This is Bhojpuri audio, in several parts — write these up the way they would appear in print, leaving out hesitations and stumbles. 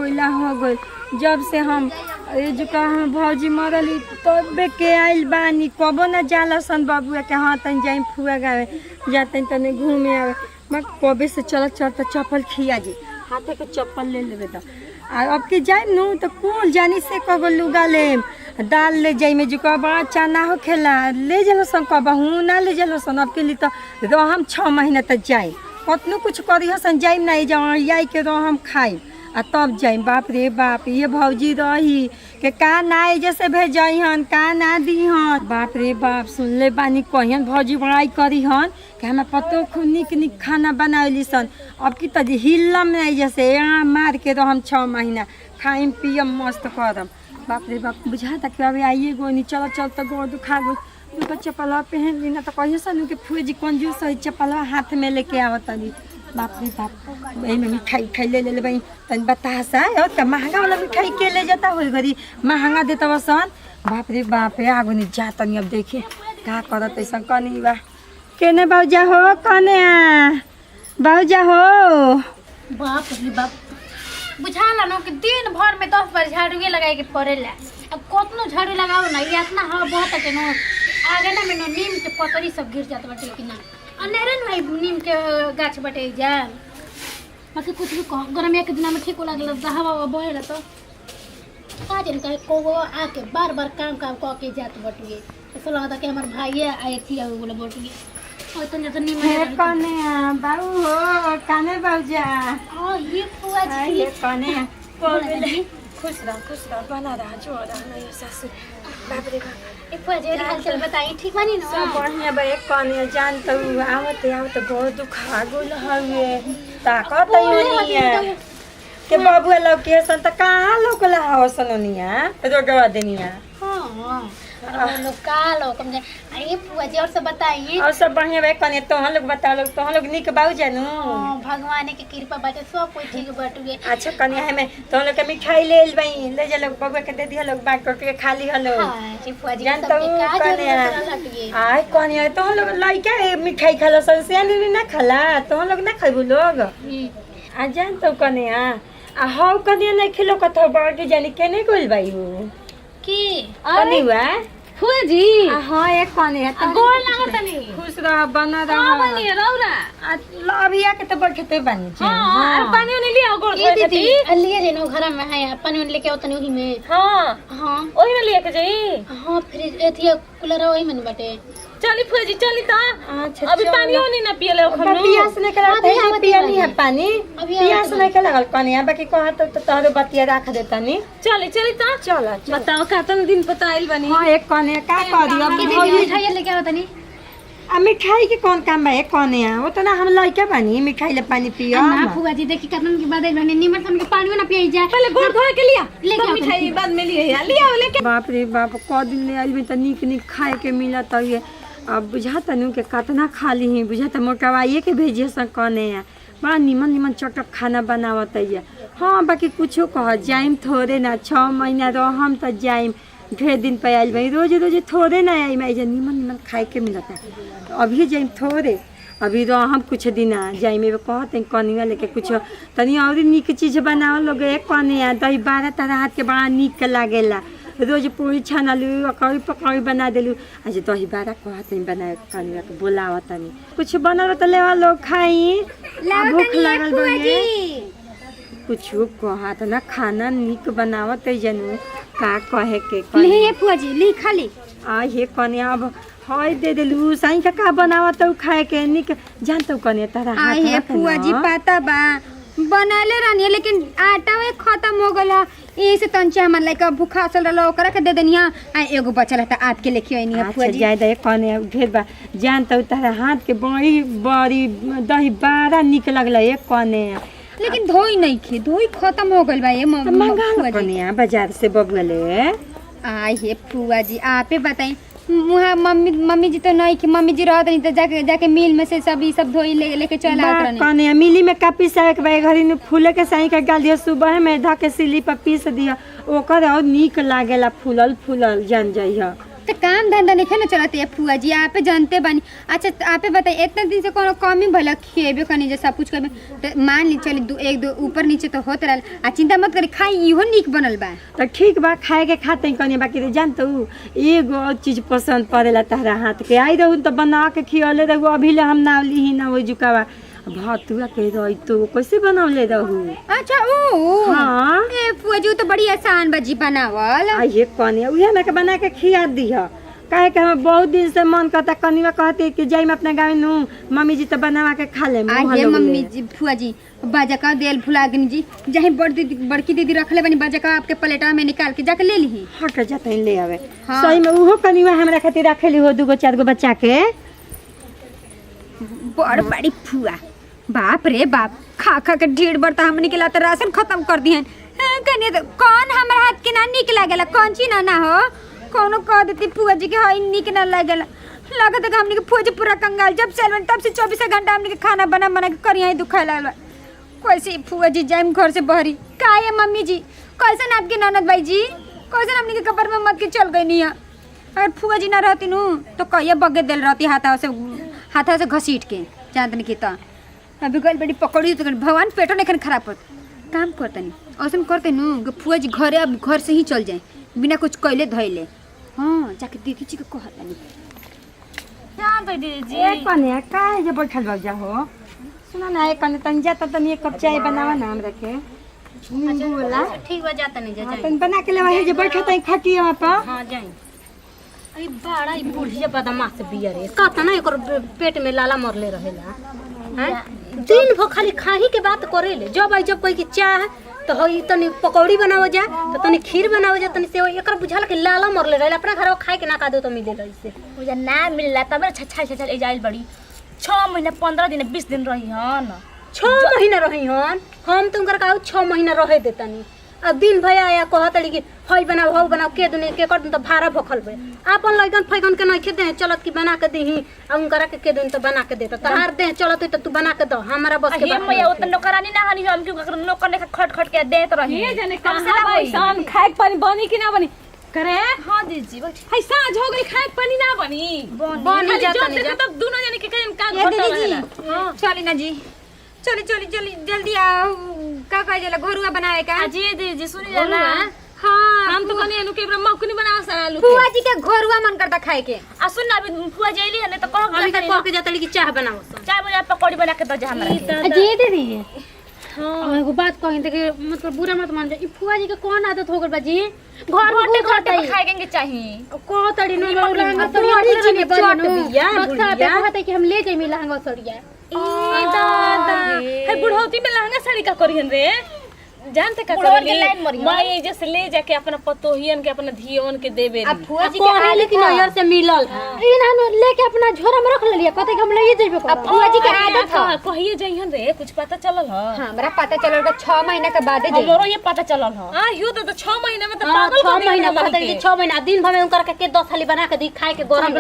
होइला हो गइल। जब से हम जो कहा भौजी मरली तबे के आइल बानी। कबो ना जाला सन बाबुआ के हाँ तन जाई फुआ गावे जाते तने घूमे आवे। मैं कबे से चलत चलत चप्पल खिया जी हाथे के चप्पल ले लेबे त अब के जाइम नु तो कुल जानी से कगो लुगा लेम दाल ले जाई में जो बड़ा चना हो खेला ले जलो सन कबहू ना ले जलो सन। अब के लिए तो रहम 6 महीना तक जाई कतनो कुछ करी हसन जाइम नहीं जाई के रहम खाई आ तब जाइम। बाप रे बाप ये भौजी रही के का ना जैसे भेजई हन का ना दी हन। बाप रे बाप सुन ले बानी कहियन भौजी बड़ाई करी हन कि हमें पतो खूब निक निक खाना बनावली सन। अब की तजी हिलम नहीं जैसे यहाँ मार के रहम 6 महीना खाइम पियम मस्त करम। बाप रे बाप बुझाता कि अभी आइए गो नहीं चल चल तो गोड़ दुखा गो दुका चप्पलवा पहन ली ना तो कहिए सन कि फूजी कंजूस है चप्पलवा हाथ में लेके आवतनी। बाप रे बाप में मिठाई खाई ले ले भाई तन बतासा हो त महंगा वाला मिठाई के ले जाता हो घरी महंगा देता वसन। बाप रे बाप है आगो नहीं जाता नहीं। अब देखे का करत ऐसा कनी बा केने बाऊजा हो कने बाऊजा हो। बाप रे बाप बुझाला न कि दिन भर में 10 बार झाड़ू लगाए के पड़ेला। अब कतनो झाड़ू लगाओ ना ये इतना हवा बहुत है न आगे ना में नीम के पतरी सब गिर जात बाटे कि ना अनेरे न भाई नीम के गाछ बाटे जा बाकी कुछ भी कह गरम एक दिन में ठीक लागल हवा बहेला तो का जन कहे को आके बार बार काम काम क के जात बटुए ऐसा लगता कि हमार भाई आए थी आ बोले बटुए और तो जत नीम हे कने बाऊ हो कने बाऊजा हां ये फुआ जी ये कने खुश रह बना रहा जो रहा नहीं सासू। बाप रे बाप ए फुआ जी हाल चाल बताई ठीक बानी न सब बढ़िया बा। एक कने जान तो आवत बहुत दुखा गुल हवे ताकत योनिया के बाबू लोग के सन त कहां लोकला हो सनोनिया रोडवा देनिया। हां लोग का लोग कम अरे फुआ जी और सब बताइए और सब बढ़िया बा। कने तो हम लोग बता लोग तो हम लोग निक बाऊ जानू भगवान की कृपा बाटे सब कोई ठीक बाटुए। अच्छा कने हमें तो हम लोग के मिठाई ले लई ले जा लोग बाबू के दे दिया लोग बांट के खा ली हलो। हां जी फुआ जी जान सब तो के का कने जरूरत आय कने तो हम लोग लइका मिठाई खाला सन से ना खाला तो हम लोग ना खाइबू लोग आ जान तो कने आ हाउ कने नहीं खिलो कथो बाकी जानी केने गोल बाई हो की कने हुआ फुआ जी हां एक कने गोल लागत नहीं खुश रह बना रह हां बनी रौरा लभिया के तो बैठते बानी छे। हां पानी ने लिया गोल ए दीदी लिए रे नो घर में है पानी लेके आवतनी ओही में। हां हां ओही में लेके जाई। हां फिर एथिया कूलर ओही में बाटे चली फुआ जी चली ता अच्छा अभी पानी नहीं ना पियले ओखनु पियास नहीं कला ते पियानी है पानी पियास नहीं कला कने बाकी कहा तो तोहरो बतिया रख देता नी चली चली ता चल बताओ कातन दिन पता आइल बनी। हां एक कने का करी अब दीदी मिठाई लेके आवतनी आ मिठाई के कौन काम है कने वो तो ना हम लइका बानी मिठाई ले पानी पियो ना फुआ जी देखी कतन के बाद बने नीमर सन के पानी ना पिए जाए पहले गोड़ धोए के लिया लेके तब मिठाई बाद में लिया लिया लेके। बाप रे बाप क दिन ले आइल में त निक निक खाए के मिलत है। अब बुझाता नु के कतना खा ली ही बुझाता मोटवाइए के भेजिए सन कने बड़ा निमन निमन चटक खाना बनावत है। हाँ बाकी कुछो कह जाइम थोड़े ना 6 महीना रहम त जाइम ढेर दिन पे आइल भाई रोज रोज थोड़े ना आई मैं निमन निमन खाए के मिलता है। अभी जाइम थोड़े अभी रहम कुछ दिन जाइम कहते कनिया लेके कुछ तनी और निक चीज बनाव लोग कने दही 12 तरह हाथ के बड़ा निक लागेला। रोज पूरी छानलू अकड़ी पकड़ी बना देलू आज दही 12 कहते बनाए कनिया के बोलावत तनी कुछ बनल तो लेवा लोग खाई भूख लागल बने कुछ कहत ना खाना निक बनावत है जनू का कहे के ले फुआ जी ली खाली आ हे कनिया अब हई दे देलू साई का बनावत है खाए के निक जानतो कनिया तारा आ हे फुआ जी पता बा बनाले रहनी लेकिन आटा वे खत्म हो गला ऐसे तंचे हमर लइका भूखा असल रहलो ओकरा के दे देनिया आ एगो बचल है त आत के लेके आइनी है फुआ जी जाय दे कने ढेर बा जानतो तारा हाथ के बड़ी बड़ी दही 12 निक लगला एक कने लेकिन धोई नहीं खे धोई खत्म हो गइल बा ये मंगा कनिया बाजार से बबुले आ हे फुआ जी आपे बताई मुहा मम्मी जी तो नहीं कि मम्मी जी रहत नहीं तो जाके मिल में से सब ई सब धोई लेके चला उतरने कने मिली में कापी साक बे घरी ने फूले के साई का गाल दिया सुबह में धा के सिली पर पीस दिया ओकर और नीक लागेला फूलल फूलल जान जाइया तो काम धंधा नहीं ना चलते है फुआ जी, आपे जानते बानी। अच्छा आपे बताइए इतना दिन से कोनो कमी भला खेबे कनी जे सब कुछ करबे तो मान ली चली एक दो ऊपर नीचे तो होत रहल आ चिंता मत करी खाई इहो निक बनल बा। तो ठीक बा खाए के खाते कनी बाकी रे जानत हूँ एगो चीज पसंद पड़ेला तहरा हाथ के आई रहू तो बना के खियले रहू अभी ले हम ना ली ही ना वो जुकावा भतुआ के रही तो कैसे बनौले रहू। अच्छा ओ हाँ ए फुआ जी तो बड़ी आसान बाजी बनावल। ये कने उहे में के बना के खिया दिह काहे के हम बहुत दिन से मन करता कनिवा कहते कि जाई में अपने गाँव नू मम्मी जी तो बनवा के खा ले। आइए मम्मी जी फुआ जी बाजा का देल फुलागनी जी जहीं बड़की दीदी रखले बनी बाजा का आपके प्लेटा में निकाल के जाके ले ली हट जाते ले आवे। हाँ। सही में उहो कनिवा हमरा खातिर रखेली हो दूगो चार गो बच्चा के। बड़ बड़ी फुआ बाप रे बाप खा खा के ढेर बर्ता हमनी के लाते राशन खत्म कर दिहन। कने तो कौन हमरा हाथ के ना निक लागेला कौन ची ना हो कोनो कह देती फुआ जी के हई निक ना लागेला लागत है हमनी के फुआ जी पूरा कंगाल जब सेलवन तब से 24 घंटा हमनी के खाना बना बना के करिया ही दुखाए लागल। कैसे फुआ जी जाइम घर से बहरी का है मम्मी जी कैसे आपकी ननद भाई जी कैसे हमनी के कबर में मत के चल गई नहीं अगर फुआ जी ना रहती नु तो कहिए बगे दिल रहती हाथा से घसीट के जानतनी की तो अभी गल बड़ी पकड़ी तो भगवान पेटो नहीं खराब कर काम करते नहीं ऐसा करते नु फुआ जी घरे अब घर से ही चल जाए बिना कुछ कैले धैले। हाँ जाके दीदी जी को कहता नहीं जान तो दीदी जी ए कने काहे जे बैठल बा जा हो सुना ना एक कने तन जा तनी एक कप चाय बनावा ना हमरा के नींबू वाला। ठीक बा जाता नहीं जा तन बना के लेवा है जे बैठा तई खटिया पर। हां जाई अरे बड़ा ई बुढ़िया बदमाश बिया रे कहता ना एकर पेट में लाला मरले रहेला हैं दिन भर खाली खाही के बात करेले जब आई जब कोई की चाह तो हई तनी पकौड़ी बनावो जा तो तनी खीर बनावो जा तनी से एकर बुझाल के लाला मरले रहेला अपना घर खाए के ना का दो तो मिले रही से मुझे ना मिलला तब छछा ए जाइल बड़ी 6 महीना 15 दिन 20 दिन रही हन 6 महीना रही हन हम तुमकर का 6 महीना रहे देतनी अब दिन भया आया कहतड़ी कि हई बनाओ हौ बनाओ के दुनिया के कर तो भारा भखल बे आपन लइकन फइकन के नहीं खेते हैं चलत की बना के देही आ उनकरा के दुन तो बना के देता तहार दे चलत तो तू बना के दो हमरा बस के हे मैया उतना नौकरानी ना हनी हम क्यों नौकर ने खट खट के देत रही ये जाने कहां भाई शाम खाए के पानी बनी कि ना बनी करे हां दीदी बैठ हई साँझ हो गई खाए के पानी ना बनी बनी जाता नहीं तब दोनों जाने के का घोटा रहेला हां चली ना जी चली जल्दी आओ का कह जाला घरुआ बनाए का जी दीदी सुनी जाला हाँ हम तो कनी के मकुनी बना सालू फुआ जी के घरुआ मन करता खाए के आ सुन ना अभी फुआ जइली है तो कह अभी तक कह के जातली कि चाय बनाओ चाय बजा पकौड़ी बना के दो जा हमरा जी दीदी हां एगो बात कहि देखे मतलब बुरा मत मान जा ई फुआ जी के कौन आदत हो गल बाजी घर घोटे घोटे खाए के चाहिए को तड़ी नो लहंगा तोड़ी जी ने चट बनू दिया बक्सा पे कहता कि हम ले जाई लहंगा सड़िया ए दादा है बुढ़ौती में लहंगा साड़ी का करिहन रे जानते का बुढ़ौती के लाइन मरी मैं ये जैसे ले जाके अपना पतोहियन के अपना धियोन के देबे अब फुआ जी के आदत कि नैयर से मिलल ई ना लेके अपना झोरा में रख लेलिए कहते कि हम ले जेबे अब फुआ जी के आदत है कहिए जइहन रे कुछ पता चलल ह हमरा पता चलल का 6 महीना के बाद जे हमरो ये पता चलल ह हां यो तो 6 महीने में तो पागल 6 महीना कहते कि 6 महीना दिन भर में उनकर के 10 थाली बना के दी खाए के गरम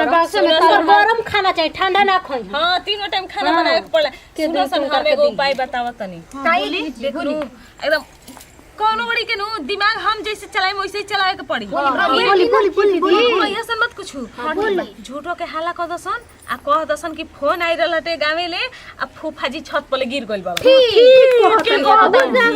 गरम खाना चाहिए ठंडा ना खाई हां तीनों टाइम खाना बनाए के पड़ला सुनो सन हम एगो उपाय बतावा तनी काई देखो एकदम कोनो बड़ी के नु दिमाग हम जैसे चलाए वैसे ही चलाए के पड़ी बोली भैया सन मत कुछ झूठो के हाला कह दसन आ कह दसन कि फोन आई रहल हटे गावे ले आ फूफा जी छत पर गिर गइल बा ठीक ना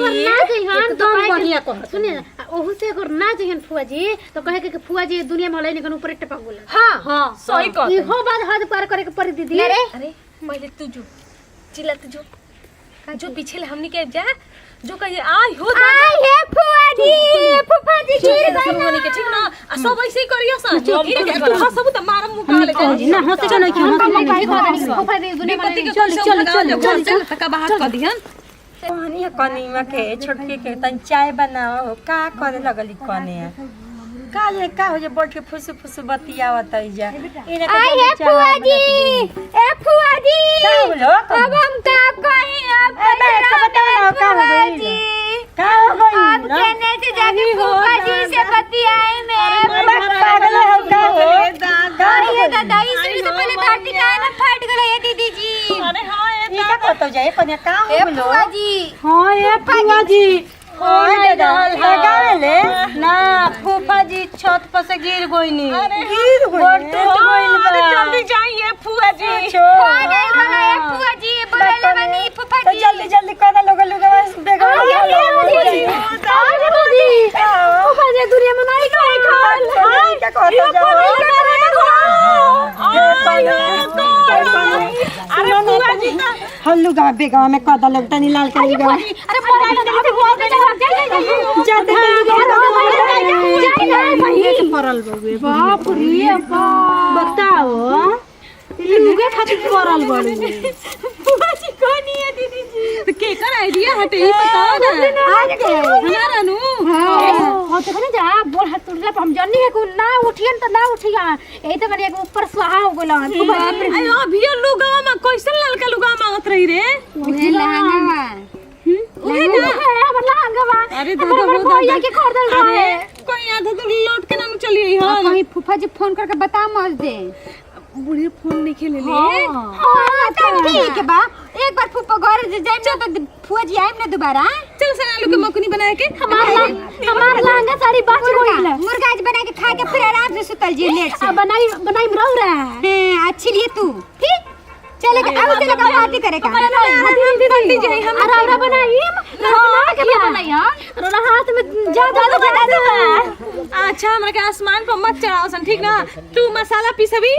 जइहन तो बढ़िया कह सुनिए ओहु से अगर ना जइहन फुआ जी तो कहे के फुआ जी दुनिया में लइने ऊपर टपक बोला हां हां सही कह इहो बात हद पार करे के पड़ी दीदी अरे पहले तू जो चिल्लात जो पीछे ले हमनी के जा जो कहिए आई हो आई है फुआ जी गिर गई सुनवानी के ठीक ना आ सब ऐसे ही करियो सा तू हसबू त मारम मुंह काले ना हंसे के नहीं कि हम फुफा दे दुनिया में चल तका बाहर कर दिहन कहानी कनीमा के छोटकी के तन चाय बनाओ का करे लगली कने का जे का हो जे बैठ के फुसु फुसु बतियावत जा आई है फुआ जी ए फुआ जी अब हम का कहीं अब बताओ का हो गई का हो गई अब कहने से जाके फुआ जी से बतियाए मैं पागल हो का हो दादा ये दादा इससे तो पहले धरती का ना फट गए ये दीदी जी अरे हां ये का कहतो जाए कने का हो ए फुआ जी हां ए फुआ जी लगावे ले ना फूफा जी छत पर से गिर गइनी गिर गइल टूट गइल बा जल्दी जाइए फुआ जी कौन है वाला है फुआ जी बोले बनी फुफा तो जी जल्दी जल्दी कदा लोग बेगा फुफा जी दुनिया में नहीं खाए खाल क्या कहता जाओ अरे फुआ जी का हल्लू गा बेगा में कदा लोग तनी लाल कर गया अरे बोला ना अभी बहुत जाते परल बउए बाप रे बाप बताओ लुगे खातिर परल बड़ी फुफा जी कौन है दीदी जी तो के कर आइडिया हटे ही बताओ ना आज के हमारा नु हो तो ना जा बोल हाथ टूटला हम जन्नी है को ना उठियन तो ना उठिया यही तो कनी ऊपर सुहा हो गेला अरे अभी लुगा में कैसन ललका लुगा मांगत रही रे उहे लहंगा ओहे ना हमर लहंगा अरे दादा वो भैया के खरीदल अरे कोई आधा तो लौट के ना चलिए हां कहीं फुफा जी फोन करके बता मत दे बूढ़े फोन नहीं खेले ले हां तो ठीक है बा एक बार फुफा घर जाइम ना तो फुआ जी आइम ना दोबारा चल सना आलू के मकुनी बना के हमार लहंगा साड़ी बच गइल मुर्गा आज बना के खा के फिर आराम से सुतल जी लेट से बनाई रह रहा है हां अच्छी लिए तू ठीक चले के अब चले का पार्टी करे का अरे बनाई बना के बनाई हां रोना हाथ में ज्यादा दे अच्छा हमरा के आसमान पर मत चढ़ाओ सन ठीक ना तू मसाला पीसबी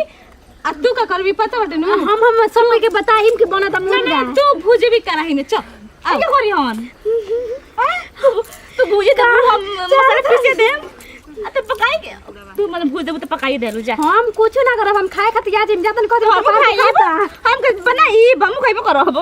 आ तू का करबी पता बटे नु हम सब के बताइम कि बना त मुर्गा तू भुजे भी कराही में चल आ क्या करी हन तू भुजे त हम मसाला पीसे दे तो पकाई के तू मतलब भूज देबू तो पकाई देलू जा हम कुछ ना करब हम खाए खातिर आज जातन कह दे हम बनाई हम खइबो करब